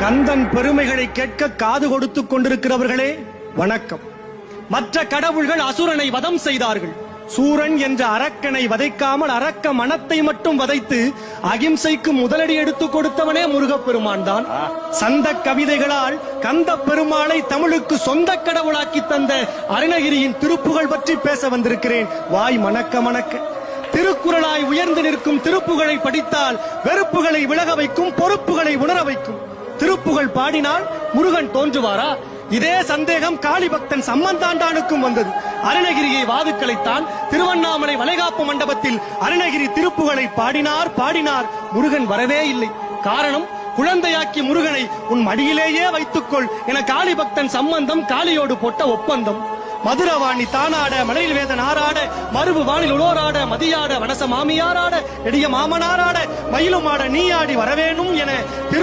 கந்தன் பெருமைகளை கேட்க காது கொடுத்துக் கொண்டிருக்கிறவர்களே வணக்கம். மற்ற கடவுள்கள் அசுரனை வதம் செய்தார்கள். சூரன் என்ற அரக்கனை வதைக்காமல் அரக்க மனத்தை மட்டும் வதைத்து அகிம்சைக்கு முதலடி எடுத்துக் கொடுத்தவனே முருகப்பெருமான் தான். சந்த கவிதைகளால் கந்த பெருமாளை தமிழுக்கு சொந்த கடவுளாக்கி தந்த அருணகிரியின் திருப்புகழ் பற்றி பேச வந்திருக்கிறேன். வாய் மணக்க மணக்க. திருக்குறளாய் உயர்ந்து நிற்கும் திருப்புகழை படித்தால் வெறுப்புகளை விலக வைக்கும், பொறுப்புகளை உணர வைக்கும். திருப்புகழ் பாடினால் முருகன் தோன்றுவாரா? இதே சந்தேகம் காளி பக்தன் சம்பந்தாண்டானுக்கும் வந்தது. அருணகிரியை வாதுக்களைத்தான். திருவண்ணாமலை வளைகாப்பு மண்டபத்தில் அருணகிரி திருப்புகழை பாடினார். முருகன் வரவே இல்லை. காரணம், குழந்தையாக்கி முருகனை உன் மடியிலேயே வைத்துக்கொள் என காளி பக்தன் சம்பந்தம் காளியோடு போட்ட ஒப்பந்தம். மதுரவாணி தானாட, மலையில் வேதன் ஆறாட, மறுபு வானில் உளோராட, மதியாட, வனச மாமியாராட, நெடிய மாமனாராட, மயிலுமாட நீயாடி வரவேணும் என